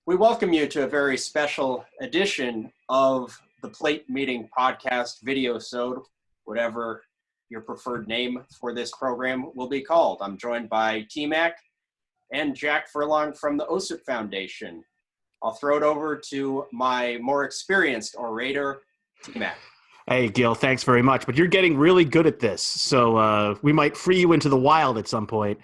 We welcome you to a very special edition of the Plate Meeting Podcast video-sode, whatever your preferred name for this program will be called. I'm joined by T-Mac and Jack Furlong from the OSIP Foundation. I'll throw it over to my more experienced orator, T-Mac. Hey, Gil, thanks very much. But you're getting really good at this. So we might free you into the wild at some point,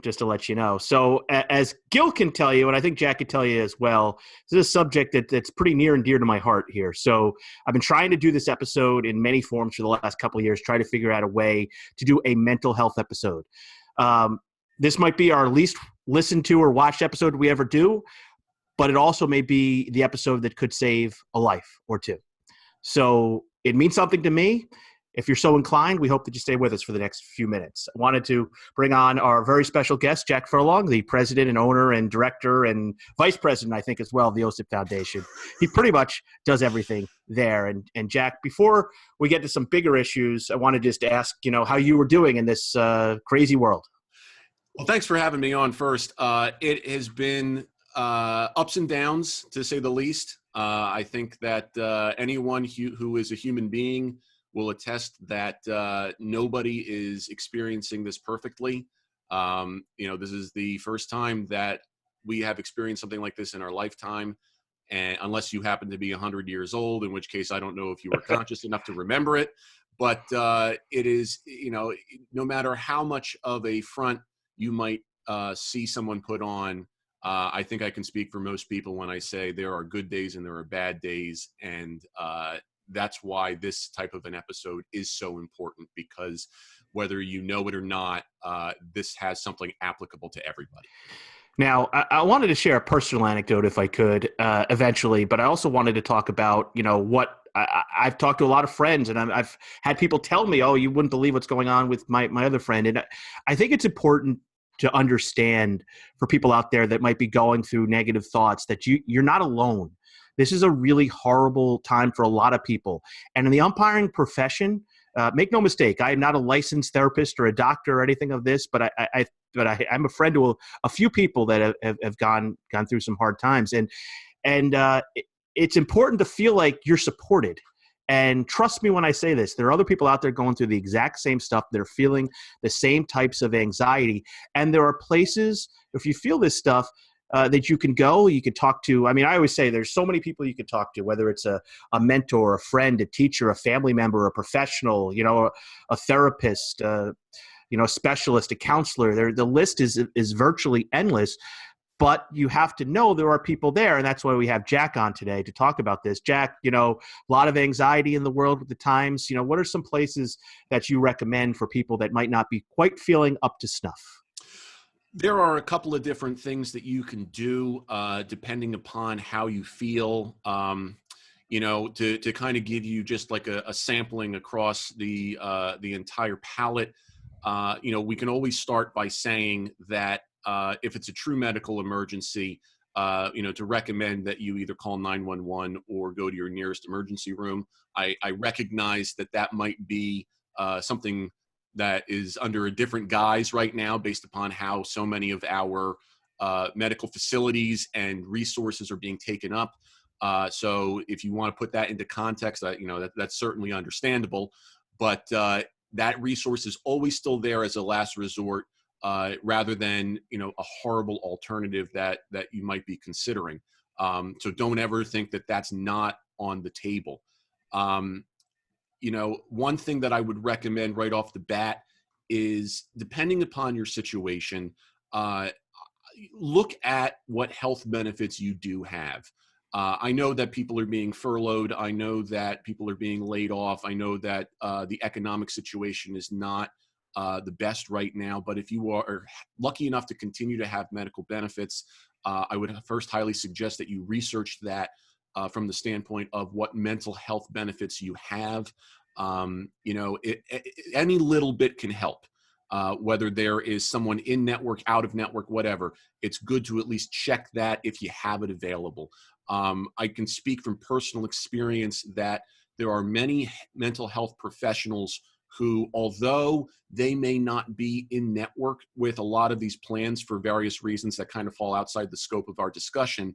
just to let you know. So as Gil can tell you, and I think Jack can tell you as well, this is a subject that's pretty near and dear to my heart here. So I've been trying to do this episode in many forms for the last couple of years, try to figure out a way to do a mental health episode. This might be our least listened to or watched episode we ever do, but it also may be the episode that could save a life or two. So it means something to me. If you're so inclined, we hope that you stay with us for the next few minutes. I wanted to bring on our very special guest, Jack Furlong, the president and owner and director and vice president, I think, as well, of the OSIP Foundation. He pretty much does everything there. And Jack, before we get to some bigger issues, I want to just ask, how you were doing in this crazy world. Well, thanks for having me on first. It has been ups and downs, to say the least. I think that anyone who is a human being will attest that nobody is experiencing this perfectly. This is the first time that we have experienced something like this in our lifetime, and unless you happen to be 100 years old, in which case I don't know if you were conscious enough to remember it. But it is, no matter how much of a front you might see someone put on, I think I can speak for most people when I say there are good days and there are bad days. And that's why this type of an episode is so important, because whether you know it or not, this has something applicable to everybody. Now, I wanted to share a personal anecdote if I could eventually, but I also wanted to talk about, what I've talked to a lot of friends, and I've had people tell me, oh, you wouldn't believe what's going on with my other friend. And I think it's important to understand for people out there that might be going through negative thoughts that you're not alone. This is a really horrible time for a lot of people. And in the umpiring profession, make no mistake, I am not a licensed therapist or a doctor or anything of this, but I'm a friend to a few people that have gone through some hard times. And it's important to feel like you're supported. And trust me when I say this, there are other people out there going through the exact same stuff. They're feeling the same types of anxiety. And there are places, if you feel this stuff, that you can go, you can talk to. I mean, I always say there's so many people you can talk to, whether it's a mentor, a friend, a teacher, a family member, a professional, a therapist, a specialist, a counselor. The list is virtually endless. But you have to know there are people there, and that's why we have Jack on today to talk about this. Jack, a lot of anxiety in the world with the times. What are some places that you recommend for people that might not be quite feeling up to snuff? There are a couple of different things that you can do depending upon how you feel, to kind of give you just like a sampling across the entire palette. We can always start by saying that if it's a true medical emergency, to recommend that you either call 911 or go to your nearest emergency room. I recognize that might be something that is under a different guise right now based upon how so many of our medical facilities and resources are being taken up. So if you want to put that into context, that's certainly understandable. But that resource is always still there as a last resort, rather than a horrible alternative that you might be considering. So don't ever think that that's not on the table. One thing that I would recommend right off the bat is, depending upon your situation, look at what health benefits you do have. I know that people are being furloughed. I know that people are being laid off. I know that the economic situation is not the best right now. But if you are lucky enough to continue to have medical benefits, I would first highly suggest that you research that from the standpoint of what mental health benefits you have. Any little bit can help. Whether there is someone in network, out of network, whatever, it's good to at least check that if you have it available. I can speak from personal experience that there are many mental health professionals who, although they may not be in network with a lot of these plans for various reasons that kind of fall outside the scope of our discussion,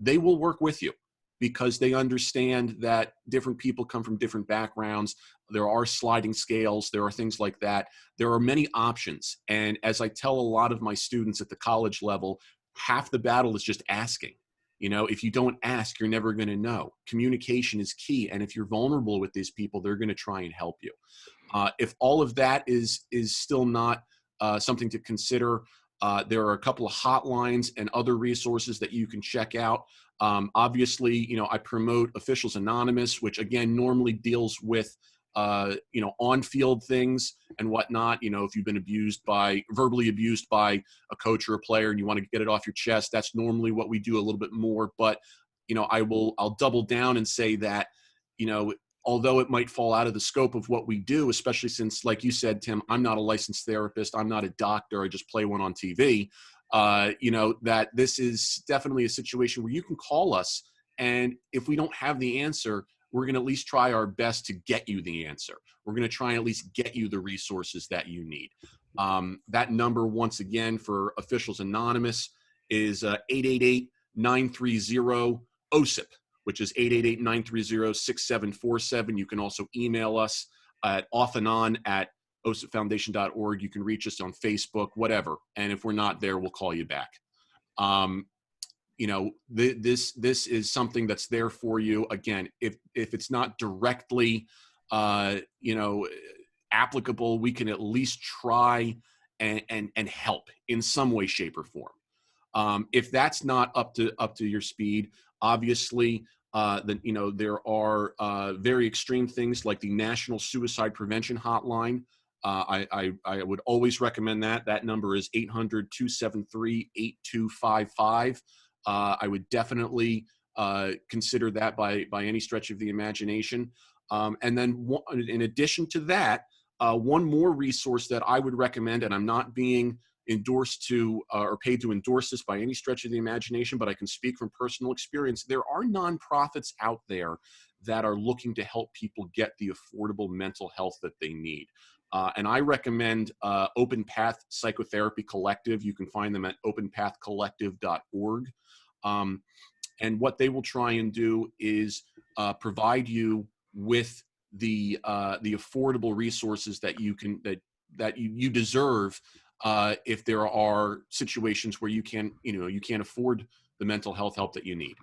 they will work with you because they understand that different people come from different backgrounds. There are sliding scales. There are things like that. There are many options. And as I tell a lot of my students at the college level, half the battle is just asking. You know, if you don't ask, you're never going to know. Communication is key. And if you're vulnerable with these people, they're going to try and help you. If all of that is still not something to consider, there are a couple of hotlines and other resources that you can check out. Obviously, you know, I promote Officials Anonymous, which again normally deals with you know, on-field things and whatnot. You know, if you've been verbally abused by a coach or a player and you want to get it off your chest, that's normally what we do a little bit more. But, you know, I'll double down and say that, you know, although it might fall out of the scope of what we do, especially since, like you said, Tim, I'm not a licensed therapist. I'm not a doctor. I just play one on TV. You know, that this is definitely a situation where you can call us. And if we don't have the answer, we're going to at least try our best to get you the answer. We're going to try and at least get you the resources that you need. That number, once again, for Officials Anonymous is 888-930-OSIP, which is 888-930-6747. You can also email us at offandon@osipfoundation.org. You can reach us on Facebook, whatever. And if we're not there, we'll call you back. You know, this is something that's there for you. Again, if it's not directly, you know, applicable, we can at least try and help in some way, shape, or form. If that's not up to your speed, obviously, then, you know, there are very extreme things like the National Suicide Prevention Hotline. I would always recommend that. That number is 800-273-8255. I would definitely consider that by any stretch of the imagination. And then in addition to that, one more resource that I would recommend, and I'm not being endorsed to or paid to endorse this by any stretch of the imagination, but I can speak from personal experience. There are nonprofits out there that are looking to help people get the affordable mental health that they need. And I recommend Open Path Psychotherapy Collective. You can find them at openpathcollective.org. And what they will try and do is provide you with the affordable resources that you can that you deserve if there are situations where you can't afford the mental health help that you need.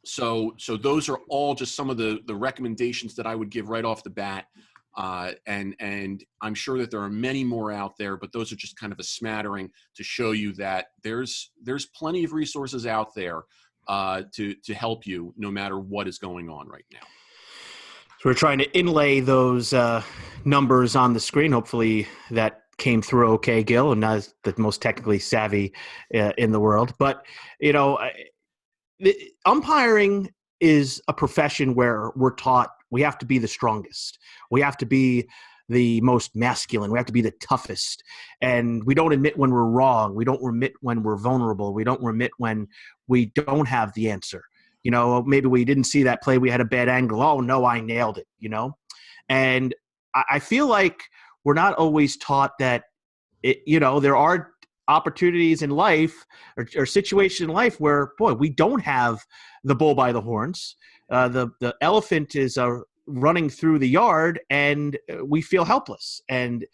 So those are all just some of the recommendations that I would give right off the bat. And I'm sure that there are many more out there, but those are just kind of a smattering to show you that there's plenty of resources out there to help you no matter what is going on right now. So we're trying to inlay those numbers on the screen. Hopefully that came through okay, Gil, and not the most technically savvy in the world. But, you know, umpiring is a profession where we're taught we have to be the strongest. We have to be the most masculine. We have to be the toughest. And we don't admit when we're wrong. We don't admit when we're vulnerable. We don't admit when we don't have the answer. You know, maybe we didn't see that play. We had a bad angle. Oh, no, I nailed it, you know. And I feel like we're not always taught that, you know, there are opportunities in life or situations in life where, boy, we don't have the bull by the horns. The elephant is running through the yard and we feel helpless. And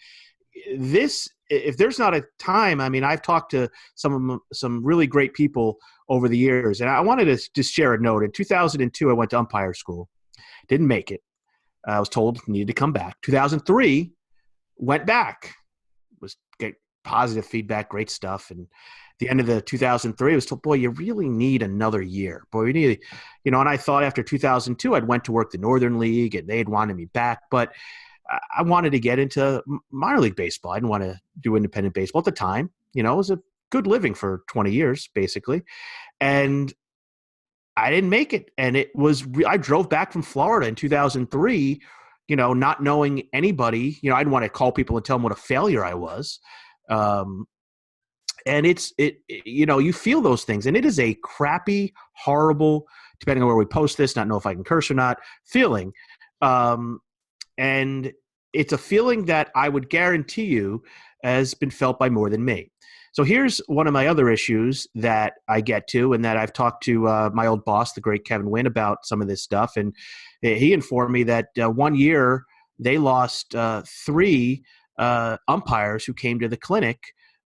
this, if there's not a time, I mean, I've talked to some really great people over the years, and I wanted to just share a note. In 2002, I went to umpire school. Didn't make it. I was told needed to come back. 2003, went back. Was get positive feedback, great stuff. And at the end of the 2003, I was told, boy, you really need another year. Boy, you need, you know, and I thought after 2002, I'd went to work the Northern League and they had wanted me back, but I wanted to get into minor league baseball. I didn't want to do independent baseball at the time. You know, it was a good living for 20 years, basically. And I didn't make it. And it was, I drove back from Florida in 2003, you know, not knowing anybody. You know, I didn't want to call people and tell them what a failure I was. And you know, you feel those things, and it is a crappy, horrible, depending on where we post this, not know if I can curse or not, feeling. And it's a feeling that I would guarantee you has been felt by more than me. So here's one of my other issues that I get to, and that I've talked to my old boss, the great Kevin Wynn, about some of this stuff. And he informed me that 1 year they lost 3 umpires who came to the clinic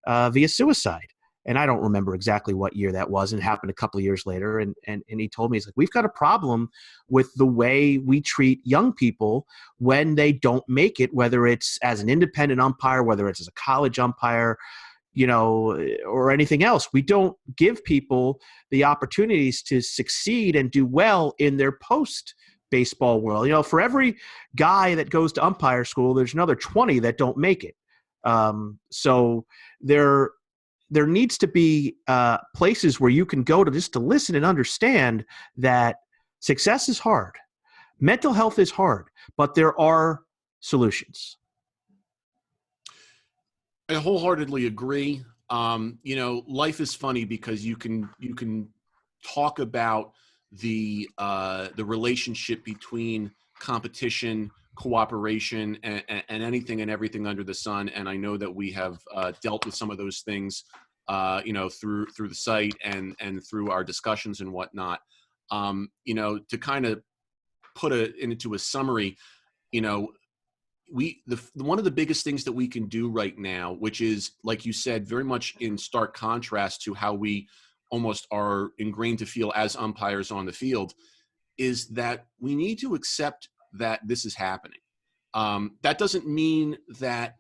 via suicide. And I don't remember exactly what year that was. And it happened a couple of years later. And he told me, he's like, we've got a problem with the way we treat young people when they don't make it, whether it's as an independent umpire, whether it's as a college umpire, or anything else. We don't give people the opportunities to succeed and do well in their post baseball world. For every guy that goes to umpire school, there's another 20 that don't make it. So there needs to be places where you can go to listen and understand that success is hard. Mental health is hard, but there are solutions. I wholeheartedly agree. Life is funny because you can talk about the relationship between competition, cooperation, and anything and everything under the sun. And I know that we have dealt with some of those things, through the site and through our discussions and whatnot. To kind of put into a summary, one of the biggest things that we can do right now, which is, like you said, very much in stark contrast to how we almost are ingrained to feel as umpires on the field, is that we need to accept that this is happening. That doesn't mean that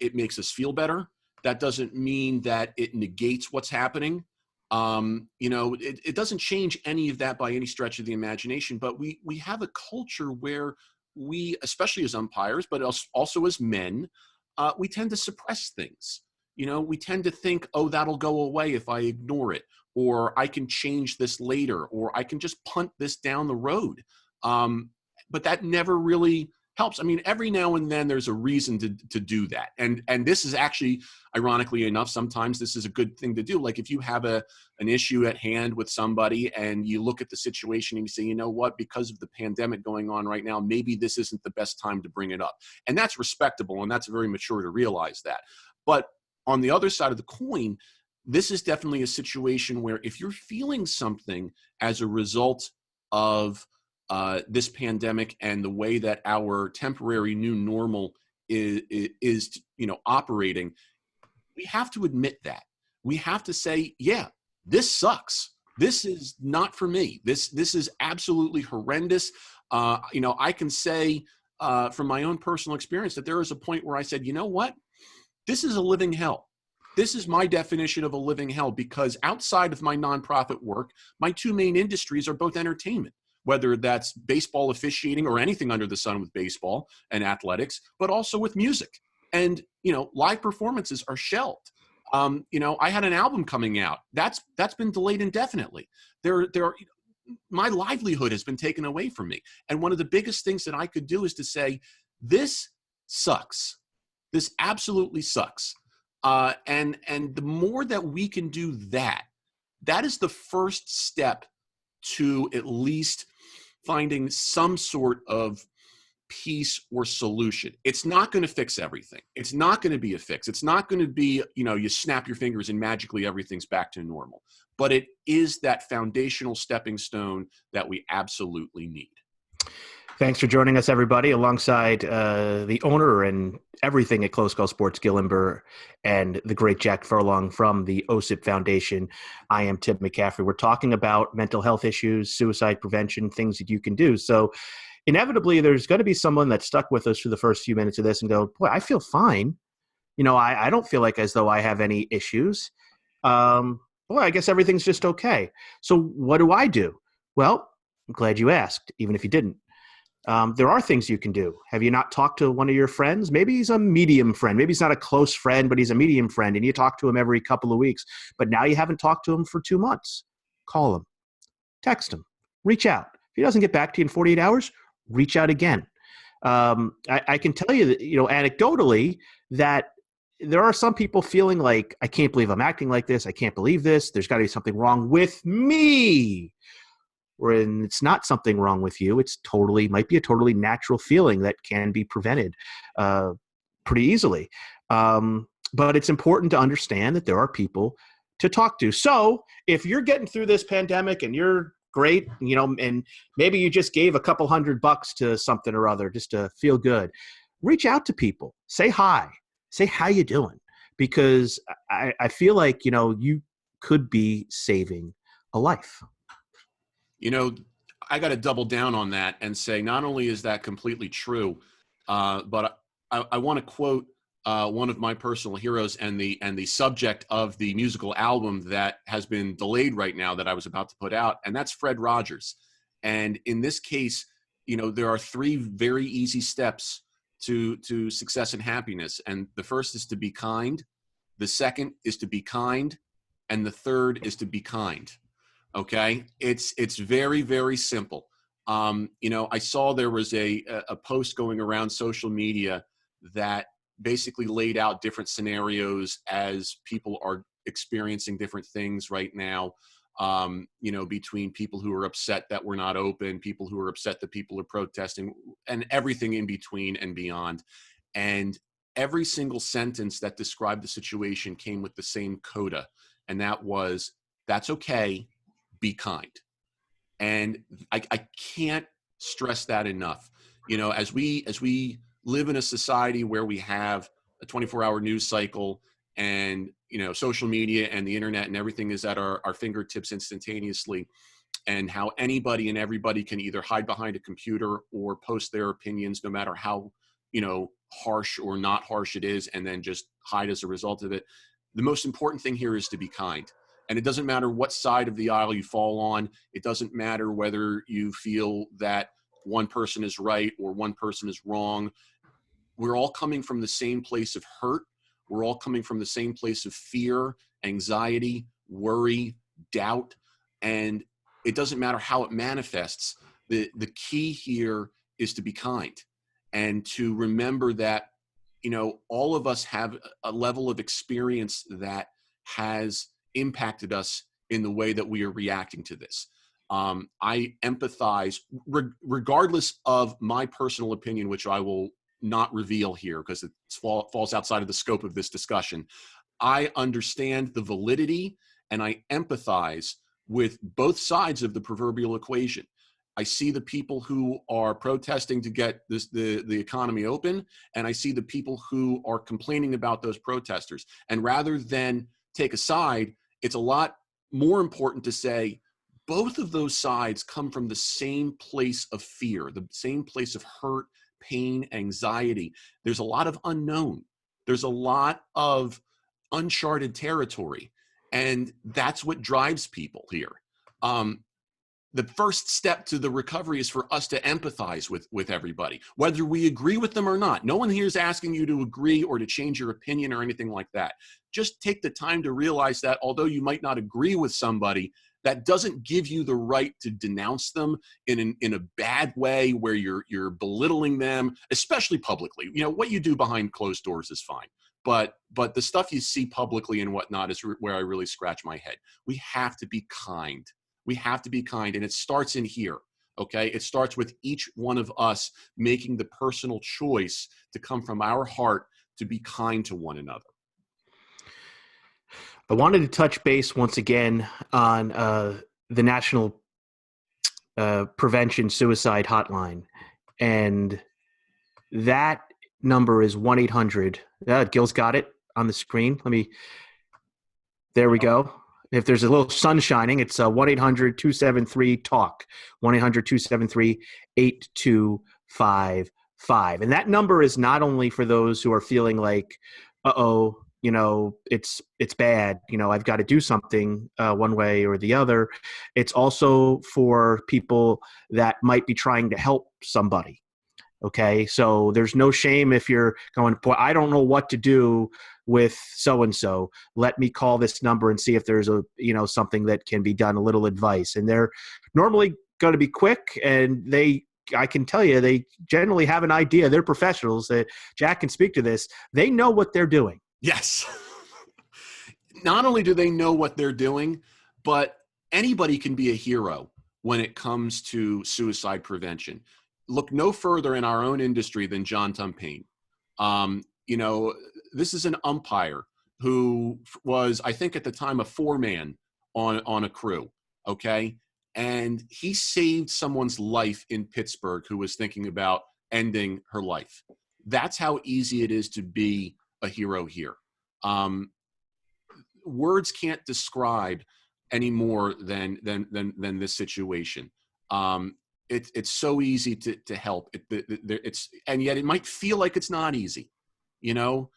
it makes us feel better. That doesn't mean that it negates what's happening. It doesn't change any of that by any stretch of the imagination, but we have a culture where we, especially as umpires, but also as men, we tend to suppress things. We tend to think, oh, that'll go away if I ignore it, or I can change this later, or I can just punt this down the road. But that never really helps. I mean, every now and then there's a reason to do that. And this is actually, ironically enough, sometimes this is a good thing to do. Like if you have an issue at hand with somebody and you look at the situation and you say, you know what, because of the pandemic going on right now, maybe this isn't the best time to bring it up. And that's respectable, and that's very mature to realize that. But on the other side of the coin, this is definitely a situation where if you're feeling something as a result of this pandemic and the way that our temporary new normal is operating, we have to admit that. We have to say, yeah, this sucks. This is not for me. This is absolutely horrendous. I can say from my own personal experience that there was a point where I said, you know what? This is a living hell. This is my definition of a living hell, because outside of my nonprofit work, my 2 main industries are both entertainment, whether that's baseball officiating or anything under the sun with baseball and athletics, but also with music. And, live performances are shelved. I had an album coming out. That's been delayed indefinitely. My livelihood has been taken away from me. And one of the biggest things that I could do is to say, this sucks. This absolutely sucks. And the more that we can do that is the first step to at least finding some sort of peace or solution. It's not going to fix everything. It's not going to be a fix. It's not going to be, you snap your fingers and magically everything's back to normal. But it is that foundational stepping stone that we absolutely need. Thanks for joining us, everybody, alongside the owner and everything at Close Call Sports, Gil Imber, and the great Jack Furlong from the OSIP Foundation. I am Tim McCaffrey. We're talking about mental health issues, suicide prevention, things that you can do. So inevitably, there's going to be someone that's stuck with us for the first few minutes of this and go, boy, I feel fine. I don't feel like as though I have any issues. Boy, I guess everything's just okay. So what do I do? Well, I'm glad you asked, even if you didn't. There are things you can do. Have you not talked to one of your friends? Maybe he's a medium friend. Maybe he's not a close friend, but he's a medium friend, and you talk to him every couple of weeks. But now you haven't talked to him for 2 months. Call him. Text him. Reach out. If he doesn't get back to you in 48 hours, reach out again. I can tell you that, anecdotally, that there are some people feeling like, I can't believe I'm acting like this. I can't believe this. There's got to be something wrong with me. when it's not something wrong with you. It's might be a totally natural feeling that can be prevented pretty easily. But it's important to understand that there are people to talk to. So if you're getting through this pandemic and you're great, and maybe you just gave a couple $100 to something or other just to feel good, reach out to people, say hi, say how you doing, because I feel like, you could be saving a life. I got to double down on that and say, not only is that completely true, but I want to quote one of my personal heroes and the subject of the musical album that has been delayed right now that I was about to put out, and that's Fred Rogers. And in this case, there are 3 very easy steps to success and happiness. And the first is to be kind. The second is to be kind. And the third is to be kind. Okay. It's very, very simple. I saw there was a post going around social media that basically laid out different scenarios as people are experiencing different things right now. Between people who are upset that we're not open, people who are upset that people are protesting, and everything in between and beyond. And every single sentence that described the situation came with the same coda. And that was, that's okay, be kind. And I can't stress that enough. As we live in a society where we have a 24-hour news cycle and, social media and the internet and everything is at our fingertips instantaneously, and how anybody and everybody can either hide behind a computer or post their opinions, no matter how, harsh or not harsh it is, and then just hide as a result of it. The most important thing here is to be kind. And it doesn't matter what side of the aisle you fall on. It doesn't matter whether you feel that one person is right or one person is wrong. We're all coming from the same place of hurt. We're all coming from the same place of fear, anxiety, worry, doubt. And it doesn't matter how it manifests. The key here is to be kind and to remember that, all of us have a level of experience that has impacted us in the way that we are reacting to this. I empathize, regardless of my personal opinion, which I will not reveal here because it falls outside of the scope of this discussion. I understand the validity and I empathize with both sides of the proverbial equation. I see the people who are protesting to get the economy open, and I see the people who are complaining about those protesters. And rather than take a side, it's a lot more important to say both of those sides come from the same place of fear, the same place of hurt, pain, anxiety. There's a lot of unknown. There's a lot of uncharted territory. And that's what drives people here. The first step to the recovery is for us to empathize with everybody, whether we agree with them or not. No one here is asking you to agree or to change your opinion or anything like that. Just take the time to realize that although you might not agree with somebody, that doesn't give you the right to denounce them in a bad way where you're belittling them, especially publicly. What you do behind closed doors is fine. But the stuff you see publicly and whatnot is where I really scratch my head. We have to be kind. We have to be kind, and it starts in here, okay? It starts with each one of us making the personal choice to come from our heart to be kind to one another. I wanted to touch base once again on the National Prevention Suicide Hotline, and that number is 1-800. Gil's got it on the screen. There we go. If there's a little sun shining, it's 1-800-273-TALK, 1-800-273-8255. And that number is not only for those who are feeling like, it's bad, I've got to do something one way or the other. It's also for people that might be trying to help somebody. Okay, so there's no shame if you're going, boy, I don't know what to do with so-and-so. Let me call this number and see if there's something that can be done, a little advice. And they're normally going to be quick, and I can tell you, they generally have an idea. They're professionals. That Jack can speak to this. They know what they're doing. Yes. Not only do they know what they're doing, but anybody can be a hero when it comes to suicide prevention. Look no further in our own industry than John Tumpain. You know, this is an umpire who was, I think at the time, a foreman on a crew, okay? And he saved someone's life in Pittsburgh who was thinking about ending her life. That's how easy it is to be a hero here. Words can't describe any more than this situation. It's so easy to help. And yet it might feel like it's not easy. You know,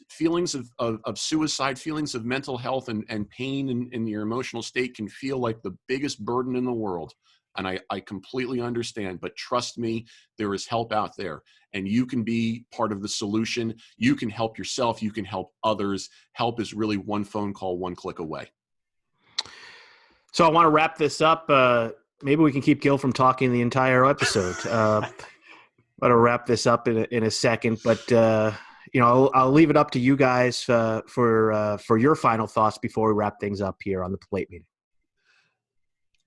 feelings of suicide, feelings of mental health and pain in your emotional state can feel like the biggest burden in the world. And I completely understand, but trust me, there is help out there, and you can be part of the solution. You can help yourself. You can help others. Help is really one phone call, one click away. So I want to wrap this up. Maybe we can keep Gil from talking the entire episode. I'm going to wrap this up in a second, but you know, I'll leave it up to you guys for your final thoughts before we wrap things up here on the Plate Meeting.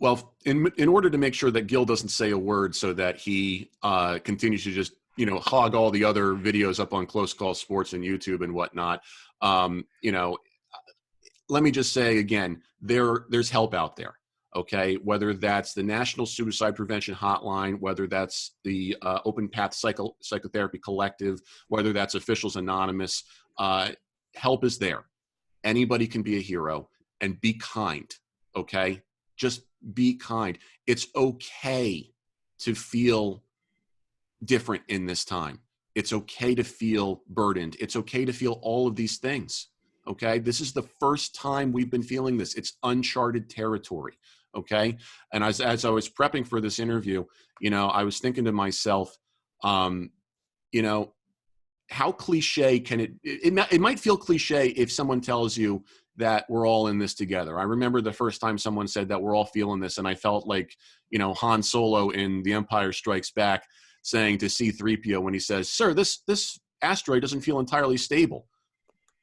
Well, in order to make sure that Gil doesn't say a word so that he continues to just, you know, hog all the other videos up on Close Call Sports and YouTube and whatnot, you know, let me just say again, there's help out there, okay? Whether that's the National Suicide Prevention Hotline, whether that's the Open Path Psychotherapy Collective, whether that's Officials Anonymous, help is there. Anybody can be a hero, and be kind, okay? Just be kind. It's okay to feel different in this time. It's okay to feel burdened. It's okay to feel all of these things. Okay. This is the first time we've been feeling this. It's uncharted territory. Okay. And as I was prepping for this interview, you know, I was thinking to myself, you know, how cliche can it might feel cliche if someone tells you that we're all in this together. I remember the first time someone said that we're all feeling this, and I felt like, you know, Han Solo in The Empire Strikes Back saying to C-3PO when he says, "Sir, this asteroid doesn't feel entirely stable."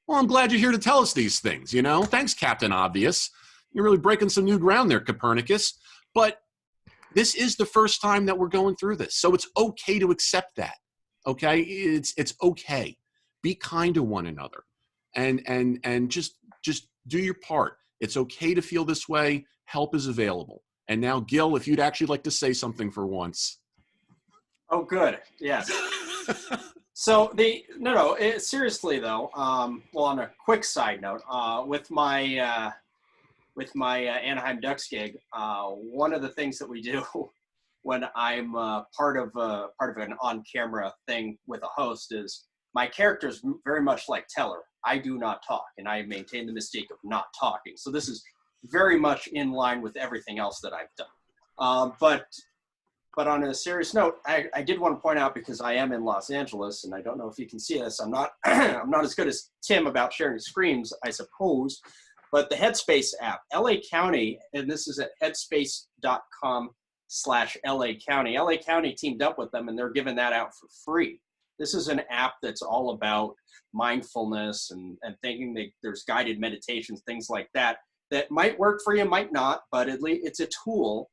Well, I'm glad you're here to tell us these things, you know? Thanks, Captain Obvious. You're really breaking some new ground there, Copernicus. But this is the first time that we're going through this. So it's okay to accept that, okay? It's okay. Be kind to one another. And just do your part. It's okay to feel this way. Help is available. And now, Gil, if you'd actually like to say something for once. Oh, good. Yes. So seriously though, well, on a quick side note, with my Anaheim Ducks gig, one of the things that we do when I'm part of an on-camera thing with a host is my character is very much like Teller. I do not talk, and I maintain the mystique of not talking. So this is very much in line with everything else that I've done. But on a serious note, I did want to point out, because I am in Los Angeles, and I don't know if you can see this. I'm not I'm not as good as Tim about sharing screens, I suppose. But the Headspace app, LA County, and this is at headspace.com/LA County. LA County teamed up with them, and they're giving that out for free. This is an app that's all about mindfulness and thinking. There's guided meditations, things like that might work for you, might not, but at least it's a tool.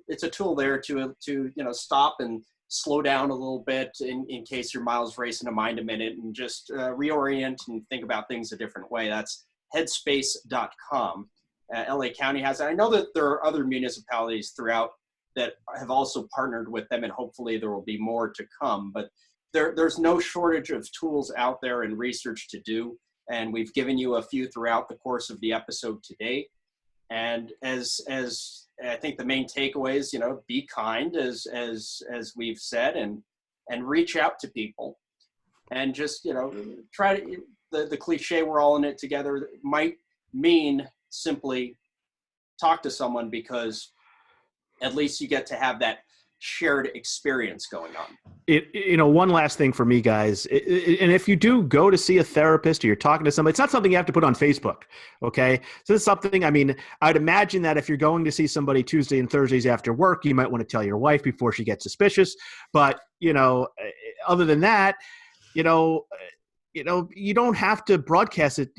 It's a tool there to stop and slow down a little bit in case your miles racing a mind a minute, and just reorient and think about things a different way. That's headspace.com. LA County has it. I know that there are other municipalities throughout that have also partnered with them, and hopefully there will be more to come. But there's no shortage of tools out there and research to do, and we've given you a few throughout the course of the episode today. And as I think the main takeaway is, be kind, as we've said, and reach out to people, and just, try to, the cliche, we're all in it together, might mean simply talk to someone, because at least you get to have that shared experience going on. One last thing for me, guys, and if you do go to see a therapist or you're talking to somebody, it's not something you have to put on Facebook. Okay. So it's something, I'd imagine that if you're going to see somebody Tuesday and Thursdays after work, you might want to tell your wife before she gets suspicious. But, other than that, you don't have to broadcast it,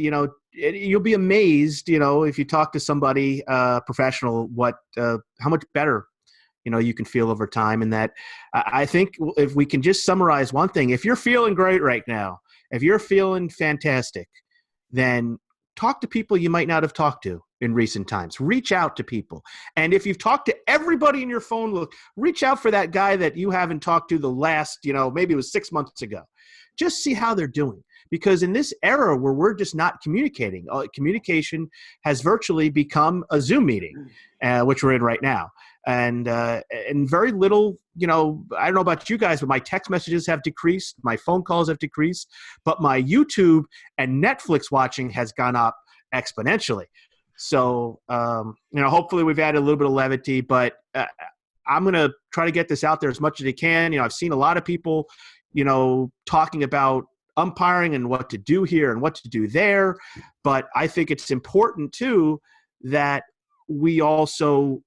you'll be amazed, if you talk to somebody professional, how much better you can feel over time. And that I think if we can just summarize one thing, if you're feeling great right now, if you're feeling fantastic, then talk to people you might not have talked to in recent times. Reach out to people. And if you've talked to everybody in your phone book, reach out for that guy that you haven't talked to the last, maybe it was 6 months ago. Just see how they're doing. Because in this era where we're just not communicating, communication has virtually become a Zoom meeting, which we're in right now. And very little, I don't know about you guys, but my text messages have decreased. My phone calls have decreased. But my YouTube and Netflix watching has gone up exponentially. So, hopefully we've added a little bit of levity. But I'm going to try to get this out there as much as I can. I've seen a lot of people, talking about umpiring and what to do here and what to do there. But I think it's important, too, that we also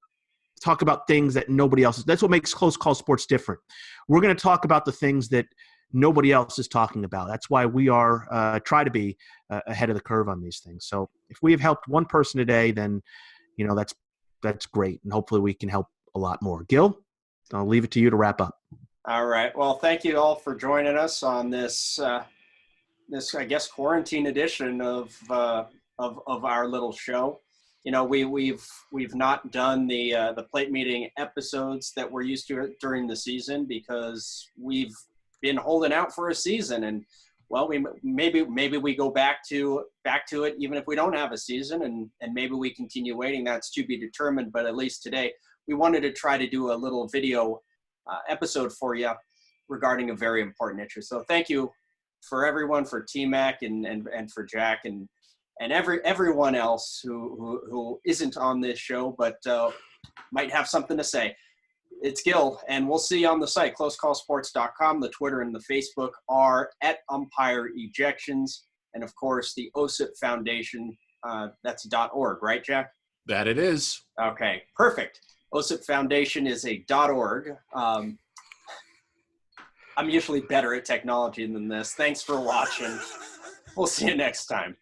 talk about things that nobody else is. That's what makes close call sports different. We're going to talk about the things that nobody else is talking about. That's why we are try to be ahead of the curve on these things. So if we have helped one person today, then that's great, and hopefully we can help a lot more. Gil, I'll leave it to you to wrap up. All right. Well, thank you all for joining us on this I guess quarantine edition of our little show. We've not done the plate meeting episodes that we're used to during the season because we've been holding out for a season, and maybe we go back to it even if we don't have a season, and maybe we continue waiting. That's to be determined. But at least today we wanted to try to do a little video episode for you regarding a very important issue. So thank you for everyone, for T-Mac and for Jack and everyone else who isn't on this show but might have something to say. It's Gil, and we'll see you on the site, closecallsports.com. The Twitter and the Facebook are @umpireejections, and of course the OSIP Foundation. That's .org, right, Jack? That it is. Okay, perfect. OSIP Foundation is a .org. I'm usually better at technology than this. Thanks for watching. We'll see you next time.